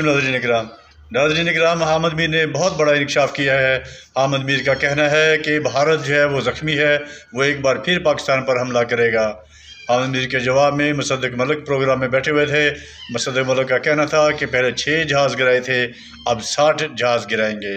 नाज़रीन इकराम, हामिद मीर ने बहुत बड़ा इंकशाफ किया है। हामिद मीर का कहना है कि भारत जो है वो ज़ख्मी है, वो एक बार फिर पाकिस्तान पर हमला करेगा। हामिद मीर के जवाब में मुसद्दिक मलिक प्रोग्राम में बैठे हुए थे। मुसद्दिक मलिक का कहना था कि पहले 6 जहाज़ गिराए थे, अब 60 जहाज़ गिराएंगे।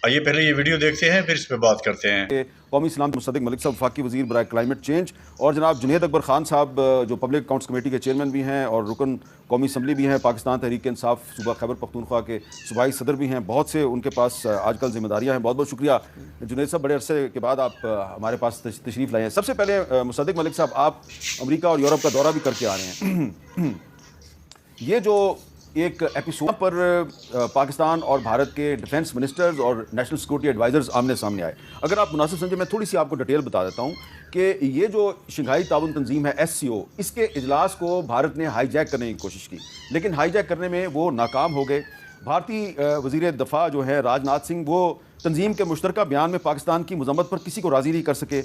आइए पहले ये वीडियो देखते हैं, फिर इस पर बात करते हैं। कौमी इस्लाम मुसद्दिक मलिक साहब वफाकी वज़ीर बराए क्लाइमेट चेंज, और जनाब जुनैद अकबर ख़ान साहब जो पब्लिक अकाउंट्स कमेटी के चेयरमैन भी हैं और रुकन कौमी असम्बली भी हैं, पाकिस्तान तहरीक इंसाफ सूबा खैबर पख्तूनख्वा के सूबाई सदर भी हैं। बहुत से उनके पास आजकल जिम्मेदारियाँ हैं। बहुत बहुत शुक्रिया जुनैद साहब, बड़े अरसे के बाद आप हमारे पास तशरीफ़ लाए हैं। सबसे पहले मुसद्दिक मलिक साहब, आप अमरीका और यूरोप का दौरा भी करके आ रहे हैं। ये जो एक एपिसोड पर पाकिस्तान और भारत के डिफेंस मिनिस्टर्स और नेशनल सिक्योरिटी एडवाइज़र्स आमने सामने आए, अगर आप मुनासिब समझे मैं थोड़ी सी आपको डिटेल बता देता हूँ कि ये जो शंघाई ताउन तंजीम है SCO, इसके इजलास को भारत ने हाईजैक करने की कोशिश की, लेकिन हाईजैक करने में वो नाकाम हो गए। भारतीय वज़ीर दफ़ा जो है राजनाथ सिंह, वो तंजीम के मुश्तरका बयान में पाकिस्तान की मज़म्मत पर किसी को राज़ी नहीं कर सके,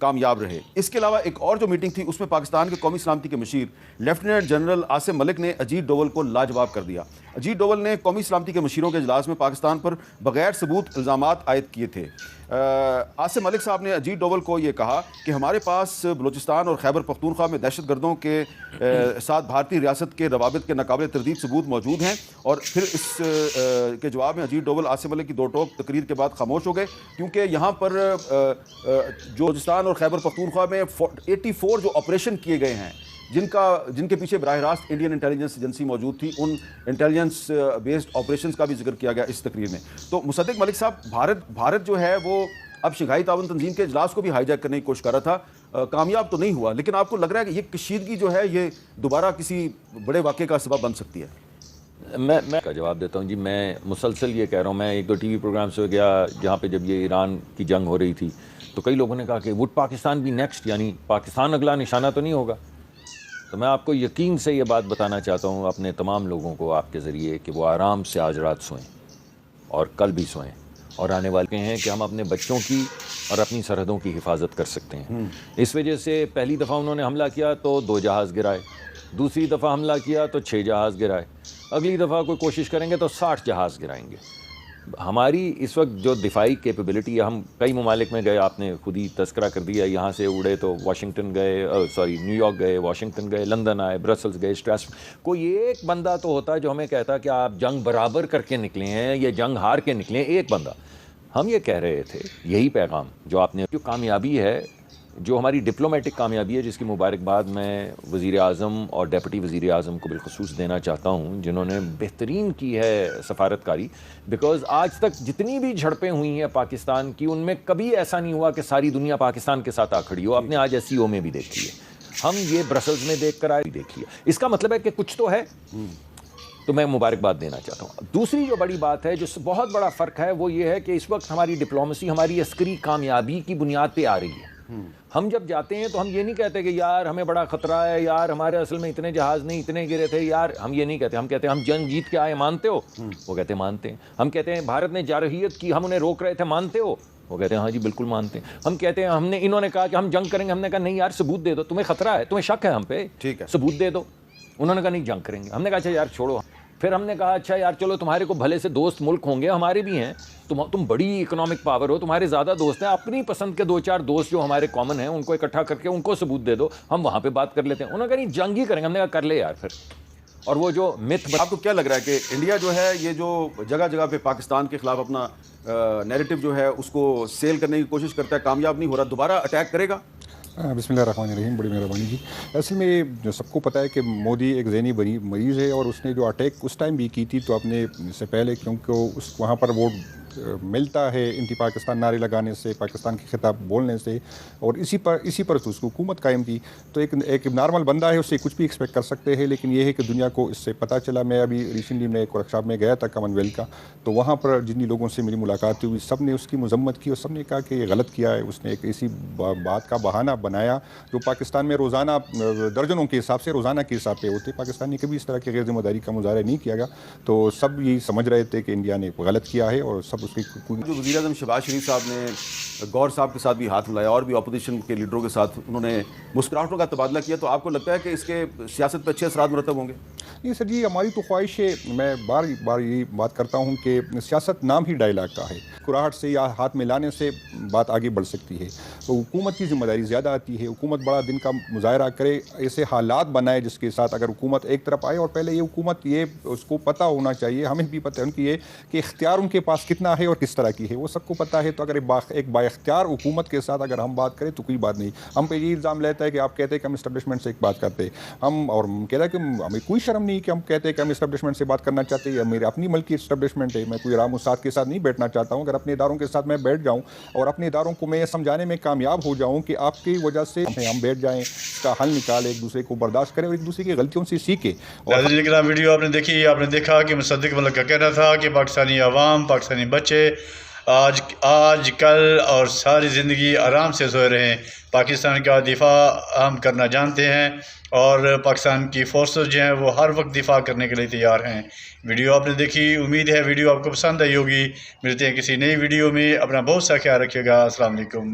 कामयाब रहे। इसके अलावा एक और जो मीटिंग थी उसमें पाकिस्तान के कौमी सलामती के machine lieutenant general Asim Malik ने अजीत डोवल को लाजवाब कर दिया। अजीत डोवल ने कौमी सलामती के मशीरों के इजलास में पाकिस्तान पर बगैर सबूत इल्ज़ामात आयद किए थे। आसिम मलिक साहब ने अजीत डोवल को ये कहा कि हमारे पास बलूचिस्तान और खैबर पख्तूनख्वा में दहशत गर्दों के साथ भारतीय रियासत के रवाबित के नाकाबिल तरदीद सबूत मौजूद हैं। और फिर इस के जवाब में अजीत डोवल आसिम मलिक की दो टोक तकरीर के बाद खामोश हो गए, क्योंकि यहाँ पर जो बलूचिस्तान और खैबर पख्तूनख्वा में 84 जो ऑपरेशन किए गए हैं, जिनके पीछे बराह रास्त इंडियन इंटेलिजेंस एजेंसी मौजूद थी, उन इंटेलिजेंस बेस्ड ऑपरेशंस का भी जिक्र किया गया इस तकरीर में। तो मुसद्दिक मलिक साहब, भारत जो है वो अब शंघाई ताउन तंजीम के इजलास को भी हाईजैक करने की कोशिश कर रहा था, कामयाब तो नहीं हुआ, लेकिन आपको लग रहा है कि ये कशीदगी जो है ये दोबारा किसी बड़े वाक़े का सबब बन सकती है? मैं का जवाब देता हूँ जी। मैं मुसलसल ये कह रहा हूँ, मैं एक दो TV प्रोग्राम से गया जहाँ पे जब ये ईरान की जंग हो रही थी तो कई लोगों ने कहा कि वुड पाकिस्तान भी नेक्स्ट, यानी पाकिस्तान अगला निशाना तो नहीं होगा। तो मैं आपको यकीन से ये बात बताना चाहता हूँ अपने तमाम लोगों को आपके ज़रिए कि वो आराम से आज रात सोएं और कल भी सोएं, और आने वाले हैं कि हम अपने बच्चों की और अपनी सरहदों की हिफाजत कर सकते हैं। इस वजह से पहली दफ़ा उन्होंने हमला किया तो 2 जहाज़ गिराए, दूसरी दफ़ा हमला किया तो 6 जहाज़ गिराए, अगली दफ़ा कोई कोशिश करेंगे तो 60 जहाज़ गिराएंगे। हमारी इस वक्त जो दिफाई कैपेबिलिटी है, हम कई ममालिक में गए, आपने खुद ही तस्करा कर दिया। यहाँ से उड़े तो वाशिंगटन गए, न्यूयॉर्क गए, वाशिंगटन गए, लंदन आए, ब्रसल्स गए, स्ट्रासबर्ग। कोई एक बंदा तो होता जो हमें कहता कि आप जंग बराबर करके निकले हैं या जंग हार के निकले हैं, एक बंदा। हम ये कह रहे थे, यही पैगाम जो आपने, जो कामयाबी है, जो हमारी डिप्लोमेटिक कामयाबी है, जिसकी मुबारकबाद मैं वज़ीर आज़म और डेप्यूटी वज़ीर आज़म को बिलखुसूस देना चाहता हूँ, जिन्होंने बेहतरीन की है सफारतकारी। बिकॉज़ आज तक जितनी भी झड़पें हुई हैं पाकिस्तान की, उनमें कभी ऐसा नहीं हुआ कि सारी दुनिया पाकिस्तान के साथ आ खड़ी हो। आपने आज SCO में भी देखी है, हम ये ब्रसल्स में देख कर आए, देखिए। इसका मतलब है कि कुछ तो है, तो मैं मुबारकबाद देना चाहता हूँ। दूसरी जो बड़ी बात है, जो बहुत बड़ा फ़र्क है, वो ये है कि इस वक्त हमारी डिप्लोमेसी हमारी अस्करी कामयाबी की बुनियाद पे आ रही है। हम जब जाते हैं तो हम ये नहीं कहते कि यार हमें बड़ा ख़तरा है, यार हमारे असल में इतने जहाज़ नहीं, इतने गिरे थे, यार हम ये नहीं कहते। हम कहते हैं हम जंग जीत के आए, मानते हो? वो कहते हैं मानते हैं। हम कहते हैं भारत ने जारहियत की, हम उन्हें रोक रहे थे, मानते हो? वो कहते हैं हाँ जी बिल्कुल मानते हैं। हम कहते हैं इन्होंने कहा कि हम जंग करेंगे, हमने कहा नहीं यार सबूत दे दो, तुम्हें ख़तरा है, तुम्हें शक है हम पे, ठीक है, सबूत दे दो। उन्होंने कहा नहीं जंग करेंगे, हमने कहा अच्छा यार छोड़ो। फिर हमने कहा अच्छा यार चलो, तुम्हारे को भले से दोस्त मुल्क होंगे, हमारे भी हैं, तुम बड़ी इकोनॉमिक पावर हो, तुम्हारे ज़्यादा दोस्त हैं, अपनी पसंद के 2-4 दोस्त जो हमारे कॉमन हैं उनको इकट्ठा करके उनको सबूत दे दो, हम वहाँ पे बात कर लेते हैं। उन्होंने कहा नहीं जंग ही करेंगे, हमने कहा कर ले यार फिर। और वो जो मिथ, आपको क्या लग रहा है कि इंडिया जो है ये जो जगह जगह पे पाकिस्तान के खिलाफ अपना नैरेटिव जो है उसको सेल करने की कोशिश करता है, कामयाब नहीं हो रहा, दोबारा अटैक करेगा? बिस्मिल्लाहिर्रहमानिर्रहीम, बड़ी मेहरबानी जी। असल में जो सबको पता है कि मोदी एक ज़हनी मरीज़ है, और उसने जो अटैक उस टाइम भी की थी तो अपने से पहले, क्योंकि उस वहाँ पर वो मिलता है इंटी पाकिस्तान नारे लगाने से, पाकिस्तान के खिताब बोलने से, और इसी पर तो उसको हुकूमत कायम थी। तो एक नॉर्मल बंदा है, उससे कुछ भी एक्सपेक्ट कर सकते हैं। लेकिन ये है कि दुनिया को इससे पता चला। मैं अभी रिसेंटली मैं एक वर्कशॉप में गया था कॉमनवेल्थ का, तो वहाँ पर जिन लोगों से मेरी मुलाकात हुई, सब ने उसकी मजम्मत की और सब ने कहा कि ये गलत किया है। उसने एक ऐसी बात का बहाना बनाया जो पाकिस्तान में रोज़ाना दर्जनों के हिसाब से, रोज़ाना के हिसाब से होते। पाकिस्तान ने कभी इस तरह की गैर जिम्मेदारी का मुजाहरा नहीं किया गया। तो सब यही समझ रहे थे कि इंडिया ने गलत किया है, और सब उसकी जो वज़ीर आज़म शहबाज शरीफ साहब ने गौर साहब के साथ भी हाथ मिलाया और भी अपोजिशन के लीडरों के साथ उन्होंने मुस्कुराहटों का तबादला किया, तो आपको लगता है कि इसके सियासत पर अच्छे असरात मुरतब होंगे? नहीं सर जी, हमारी तो ख्वाहिश है, मैं बार बार यही बात करता हूँ कि सियासत नाम ही डायलॉग का है। मुस्कुराहट से या हाथ मिलाने से बात आगे बढ़ सकती है। तो हुकूमत की ज़िम्मेदारी ज़्यादा आती है, हुकूमत बड़ा दिन का मुजाहरा करे, ऐसे हालात बनाए जिसके साथ अगर हुकूमत एक तरफ आए, और पहले ये हुकूमत ये उसको पता होना चाहिए, हमें भी पता है उनकी ये कि इख्तियार उनके पास कितना है और किस तरह की है, वो सबको पता है। तो अगर एक बाइख्तियार हुकूमत के साथ अगर हम बात करें तो कोई बात नहीं। हम पे ये इल्ज़ाम लेता है कि आप कहते हैं कि हम इस्टेब्लिशमेंट से एक बात करते हम, और कहता है कि हमें कोई शर्म नहीं कि हम कहते हैं कि हम इस्टेब्लिशमेंट से बात करना चाहते हैं। मेरे अपनी मुल्की इस्टेब्लिशमेंट है, मैं कोई राम उस्ताद के साथ नहीं बैठना चाहता हूँ। अगर अपने इदारों के साथ मैं बैठ जाऊँ और अपने इदारों को मैं ये समझाने में कामयाब हो जाऊँ कि आपकी वजह से हम बैठ जाएँ, इसका हल निकालें, एक दूसरे को बर्दाश्त करें और एक दूसरे की गलतियों से सीखें। और वीडियो आपने देखी, आपने देखा कि मुसद्दिक मलिक का कहना था कि पाकिस्तानी अवाम, पाकिस्तानी बच्चे आज कल और सारी ज़िंदगी आराम से सोए रहें, पाकिस्तान का दिफा हम करना जानते हैं और पाकिस्तान की फोर्सेस जो हैं वो हर वक्त दिफा करने के लिए तैयार हैं। वीडियो आपने देखी, उम्मीद है वीडियो आपको पसंद आई होगी। मिलते हैं किसी नई वीडियो में, अपना बहुत सा ख्याल रखिएगा। अस्सलाम वालेकुम।